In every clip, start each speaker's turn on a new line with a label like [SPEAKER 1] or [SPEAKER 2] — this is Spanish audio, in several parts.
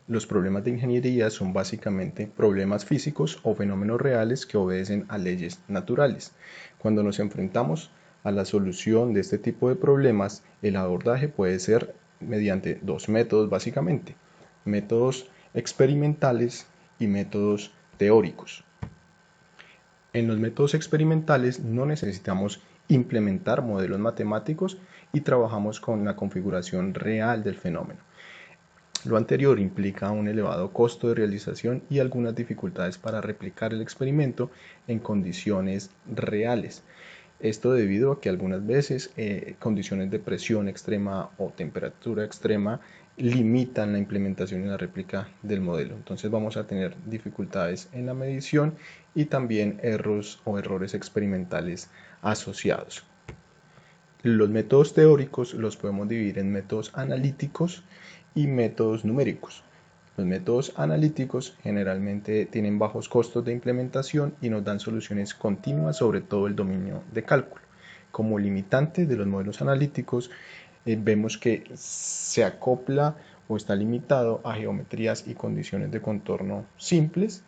[SPEAKER 1] Los problemas de ingeniería son básicamente problemas físicos o fenómenos reales que obedecen a leyes naturales. Cuando nos enfrentamos a la solución de este tipo de problemas, el abordaje puede ser mediante dos métodos básicamente: métodos experimentales y métodos teóricos. En los métodos experimentales no necesitamos implementar modelos matemáticos y trabajamos con la configuración real del fenómeno. Lo anterior implica un elevado costo de realización y algunas dificultades para replicar el experimento en condiciones reales. Esto debido a que algunas veces condiciones de presión extrema o temperatura extrema limitan la implementación y la réplica del modelo. Entonces vamos a tener dificultades en la medición y también errores experimentales asociados. Los métodos teóricos los podemos dividir en métodos analíticos y métodos numéricos. Los métodos analíticos generalmente tienen bajos costos de implementación y nos dan soluciones continuas sobre todo el dominio de cálculo. Como limitante de los modelos analíticos, vemos que se acopla o está limitado a geometrías y condiciones de contorno simples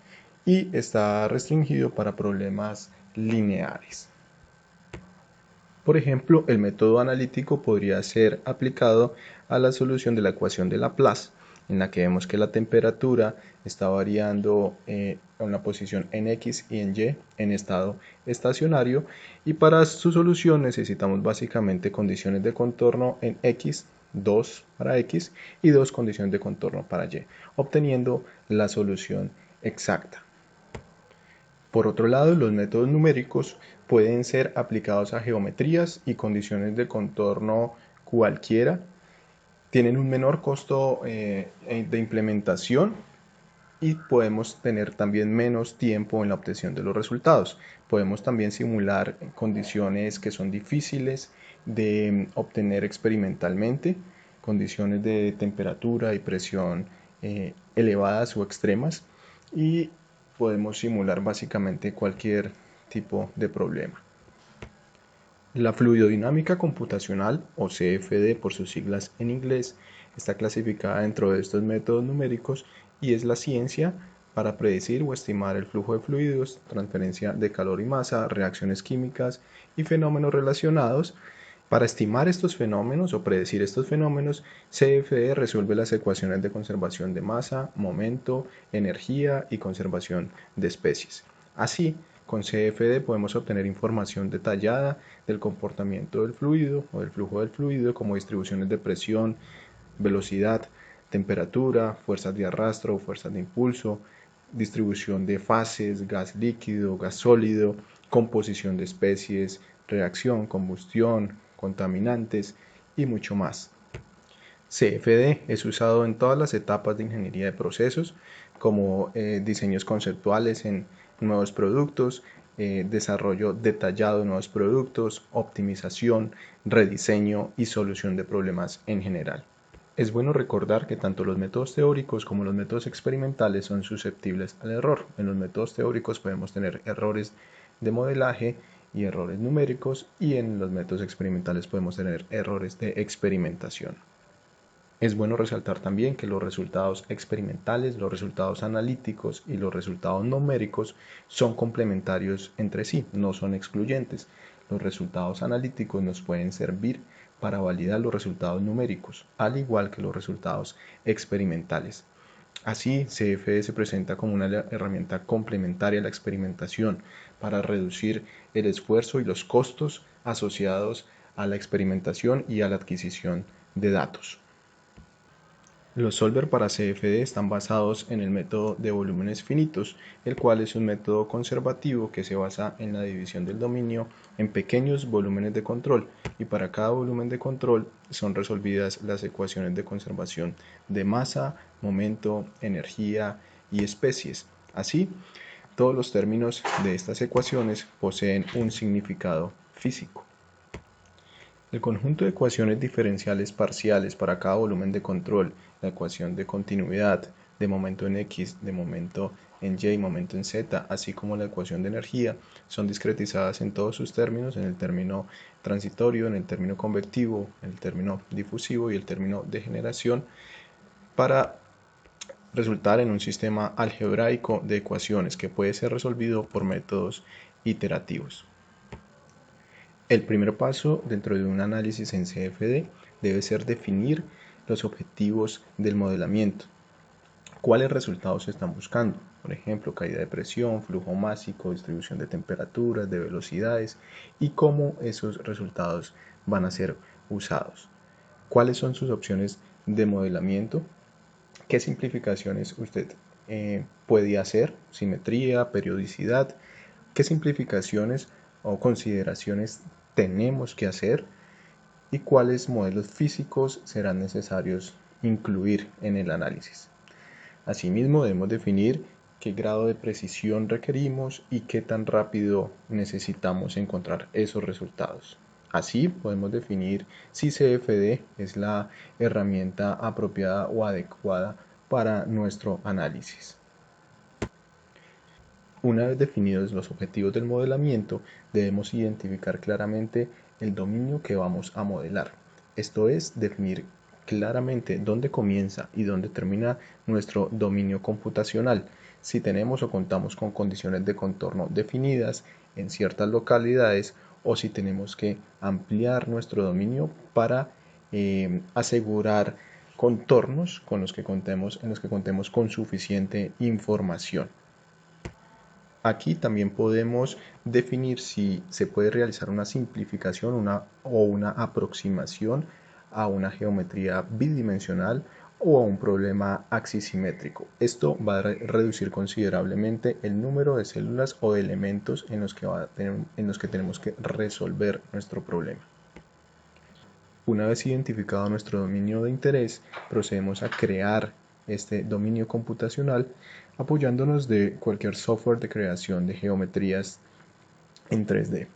[SPEAKER 1] y está restringido para problemas lineares. Por ejemplo, el método analítico podría ser aplicado a la solución de la ecuación de Laplace, en la que vemos que la temperatura está variando en la posición en X y en Y en estado estacionario, y para su solución necesitamos básicamente condiciones de contorno en X, 2 para X y 2 condiciones de contorno para Y, obteniendo la solución exacta. Por otro lado, los métodos numéricos pueden ser aplicados a geometrías y condiciones de contorno cualquiera, tienen un menor costo de implementación y podemos tener también menos tiempo en la obtención de los resultados. Podemos también simular condiciones que son difíciles de obtener experimentalmente, condiciones de temperatura y presión elevadas o extremas, y podemos simular básicamente cualquier tipo de problema. La fluidodinámica computacional, o CFD por sus siglas en inglés, está clasificada dentro de estos métodos numéricos y es la ciencia para predecir o estimar el flujo de fluidos, transferencia de calor y masa, reacciones químicas y fenómenos relacionados. Para estimar estos fenómenos o predecir estos fenómenos, CFD resuelve las ecuaciones de conservación de masa, momento, energía y conservación de especies. Así, con CFD podemos obtener información detallada del comportamiento del fluido o del flujo del fluido, como distribuciones de presión, velocidad, temperatura, fuerzas de arrastre o fuerzas de impulso, distribución de fases, gas líquido, gas sólido, composición de especies, reacción, combustión, contaminantes y mucho más. CFD es usado en todas las etapas de ingeniería de procesos, como diseños conceptuales en nuevos productos, desarrollo detallado de nuevos productos, optimización, rediseño y solución de problemas en general. Es bueno recordar que tanto los métodos teóricos como los métodos experimentales son susceptibles al error. En los métodos teóricos podemos tener errores de modelaje y errores numéricos, y en los métodos experimentales podemos tener errores de experimentación. Es bueno resaltar también que los resultados experimentales, los resultados analíticos y los resultados numéricos son complementarios entre sí, no son excluyentes. Los resultados analíticos nos pueden servir para validar los resultados numéricos, al igual que los resultados experimentales. Así, CFD se presenta como una herramienta complementaria a la experimentación para reducir el esfuerzo y los costos asociados a la experimentación y a la adquisición de datos. Los solver para CFD están basados en el método de volúmenes finitos, el cual es un método conservativo que se basa en la división del dominio en pequeños volúmenes de control, y para cada volumen de control son resolvidas las ecuaciones de conservación de masa, momento, energía y especies. Así, todos los términos de estas ecuaciones poseen un significado físico. El conjunto de ecuaciones diferenciales parciales para cada volumen de control, la ecuación de continuidad, de momento en X, de momento en Y y momento en Z, así como la ecuación de energía, son discretizadas en todos sus términos, en el término transitorio, en el término convectivo, en el término difusivo y el término de generación, para resultar en un sistema algebraico de ecuaciones que puede ser resolvido por métodos iterativos. El primer paso dentro de un análisis en CFD debe ser definir los objetivos del modelamiento. ¿Cuáles resultados se están buscando? Por ejemplo, caída de presión, flujo másico, distribución de temperaturas, de velocidades y cómo esos resultados van a ser usados. ¿Cuáles son sus opciones de modelamiento? ¿Qué simplificaciones usted puede hacer? Simetría, periodicidad. ¿Qué simplificaciones o consideraciones tenemos que hacer? ¿Y cuáles modelos físicos serán necesarios incluir en el análisis? Asimismo, debemos definir qué grado de precisión requerimos y qué tan rápido necesitamos encontrar esos resultados. Así podemos definir si CFD es la herramienta apropiada o adecuada para nuestro análisis. Una vez definidos los objetivos del modelamiento, debemos identificar claramente el dominio que vamos a modelar. Esto es, definir claramente dónde comienza y dónde termina nuestro dominio computacional, si tenemos o contamos con condiciones de contorno definidas en ciertas localidades o si tenemos que ampliar nuestro dominio para asegurar contornos en los que contemos con suficiente información. Aquí también podemos definir si se puede realizar una simplificación o una aproximación a una geometría bidimensional o a un problema axisimétrico. Esto va a reducir considerablemente el número de células o de elementos en los que tenemos que resolver nuestro problema. Una vez identificado nuestro dominio de interés, procedemos a crear este dominio computacional apoyándonos de cualquier software de creación de geometrías en 3D.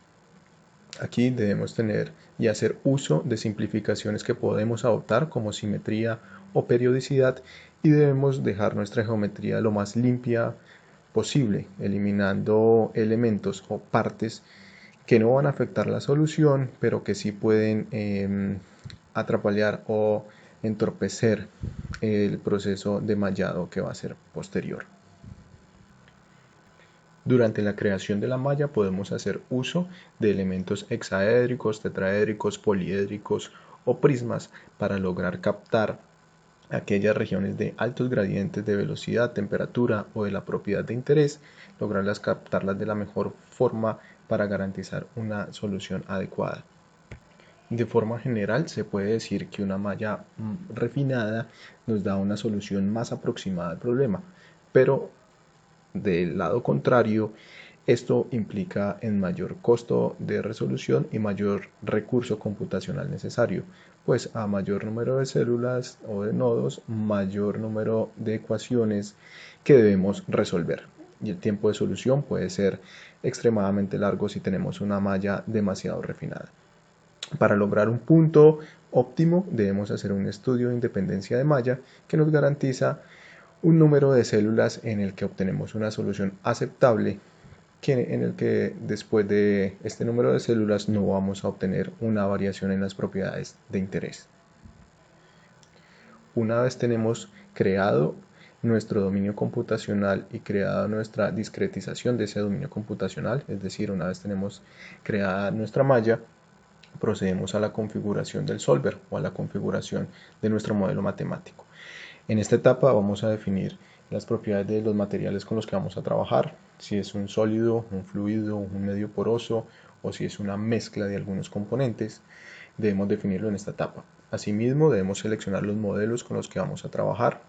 [SPEAKER 1] Aquí debemos tener y hacer uso de simplificaciones que podemos adoptar como simetría o periodicidad y debemos dejar nuestra geometría lo más limpia posible, eliminando elementos o partes que no van a afectar la solución, pero que sí pueden atrapallar o entorpecer el proceso de mallado que va a ser posterior. Durante la creación de la malla podemos hacer uso de elementos hexaédricos, tetraédricos, poliédricos o prismas para lograr captar aquellas regiones de altos gradientes de velocidad, temperatura o de la propiedad de interés, lograrlas captarlas de la mejor forma para garantizar una solución adecuada. De forma general, se puede decir que una malla refinada nos da una solución más aproximada al problema, pero del lado contrario, esto implica en mayor costo de resolución y mayor recurso computacional necesario, pues a mayor número de células o de nodos, mayor número de ecuaciones que debemos resolver. Y el tiempo de solución puede ser extremadamente largo si tenemos una malla demasiado refinada. Para lograr un punto óptimo debemos hacer un estudio de independencia de malla que nos garantiza un número de células en el que obtenemos una solución aceptable, en el que después de este número de células no vamos a obtener una variación en las propiedades de interés. Una vez tenemos creado nuestro dominio computacional y creada nuestra discretización de ese dominio computacional, es decir, una vez tenemos creada nuestra malla, procedemos a la configuración del solver o a la configuración de nuestro modelo matemático. En esta etapa vamos a definir las propiedades de los materiales con los que vamos a trabajar, si es un sólido, un fluido, un medio poroso o si es una mezcla de algunos componentes, debemos definirlo en esta etapa. Asimismo, debemos seleccionar los modelos con los que vamos a trabajar,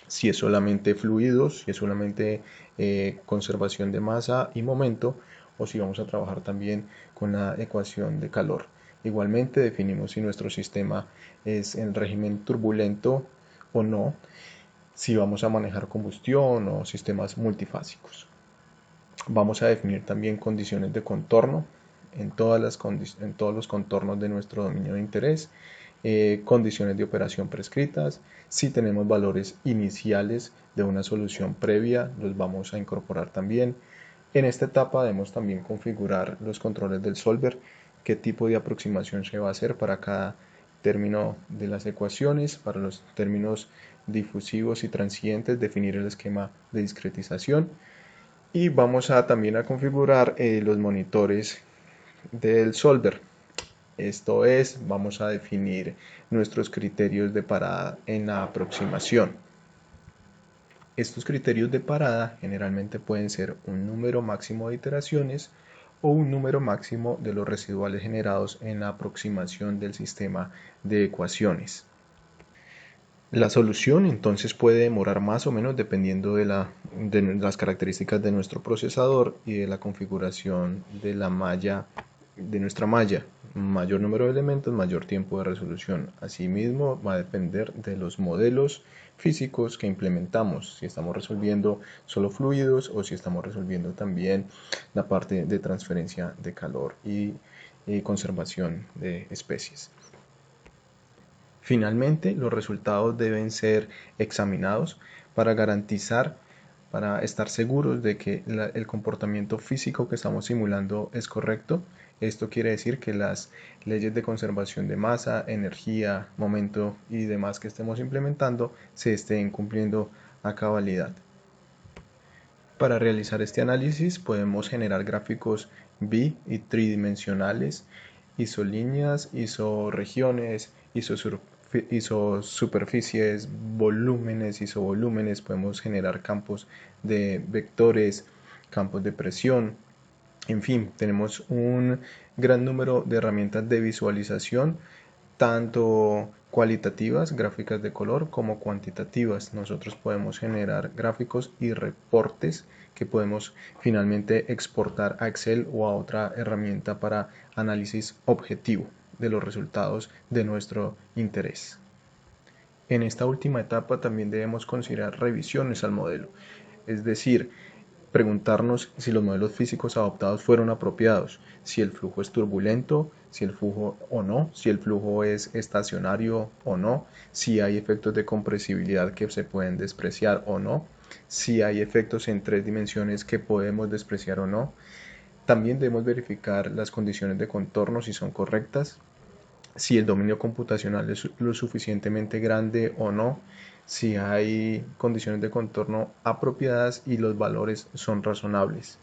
[SPEAKER 1] si es solamente fluidos, si es solamente conservación de masa y momento, o si vamos a trabajar también con la ecuación de calor. Igualmente definimos si nuestro sistema es en régimen turbulento o no, si vamos a manejar combustión o sistemas multifásicos. Vamos a definir también condiciones de contorno en todos los contornos de nuestro dominio de interés, condiciones de operación prescritas. Si tenemos valores iniciales de una solución previa, los vamos a incorporar también. En esta etapa debemos también configurar los controles del solver, qué tipo de aproximación se va a hacer para cada término de las ecuaciones, para los términos difusivos y transientes, definir el esquema de discretización, y vamos a también a configurar los monitores del solver. Esto es, vamos a definir nuestros criterios de parada en la aproximación. Estos criterios de parada generalmente pueden ser un número máximo de iteraciones o un número máximo de los residuales generados en la aproximación del sistema de ecuaciones. La solución entonces puede demorar más o menos dependiendo de las características de nuestro procesador y de la configuración de la malla, de nuestra malla. Mayor número de elementos, mayor tiempo de resolución. Asimismo, va a depender de los modelos físicos que implementamos, si estamos resolviendo solo fluidos o si estamos resolviendo también la parte de transferencia de calor y conservación de especies. Finalmente, los resultados deben ser examinados para garantizar, para estar seguros de que el comportamiento físico que estamos simulando es correcto. Esto quiere decir que las leyes de conservación de masa, energía, momento y demás que estemos implementando se estén cumpliendo a cabalidad. Para realizar este análisis podemos generar gráficos bi y tridimensionales, isolíneas, isorregiones, isosuperficies, volúmenes, isovolúmenes. Podemos generar campos de vectores, campos de presión. En fin, tenemos un gran número de herramientas de visualización, tanto cualitativas, gráficas de color, como cuantitativas. Nosotros podemos generar gráficos y reportes que podemos finalmente exportar a Excel o a otra herramienta para análisis objetivo de los resultados de nuestro interés. En esta última etapa también debemos considerar revisiones al modelo, es decir, preguntarnos si los modelos físicos adoptados fueron apropiados, si el flujo es turbulento, si el flujo o no, si el flujo es estacionario o no, si hay efectos de compresibilidad que se pueden despreciar o no, si hay efectos en 3 dimensiones que podemos despreciar o no. También debemos verificar las condiciones de contorno si son correctas, si el dominio computacional es lo suficientemente grande o no, si hay condiciones de contorno apropiadas y los valores son razonables.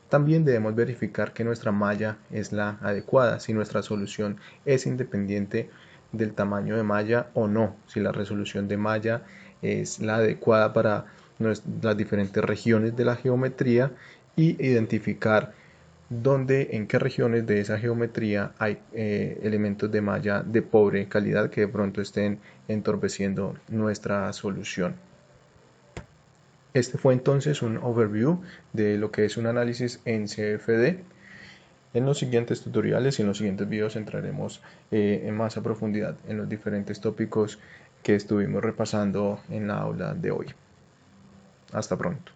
[SPEAKER 1] También debemos verificar que nuestra malla es la adecuada, si nuestra solución es independiente del tamaño de malla o no, si la resolución de malla es la adecuada para las diferentes regiones de la geometría, y identificar en qué regiones de esa geometría hay elementos de malla de pobre calidad que de pronto estén entorpeciendo nuestra solución. Este fue entonces un overview de lo que es un análisis en CFD. En los siguientes tutoriales y en los siguientes videos entraremos en más a profundidad en los diferentes tópicos que estuvimos repasando en la aula de hoy. Hasta pronto.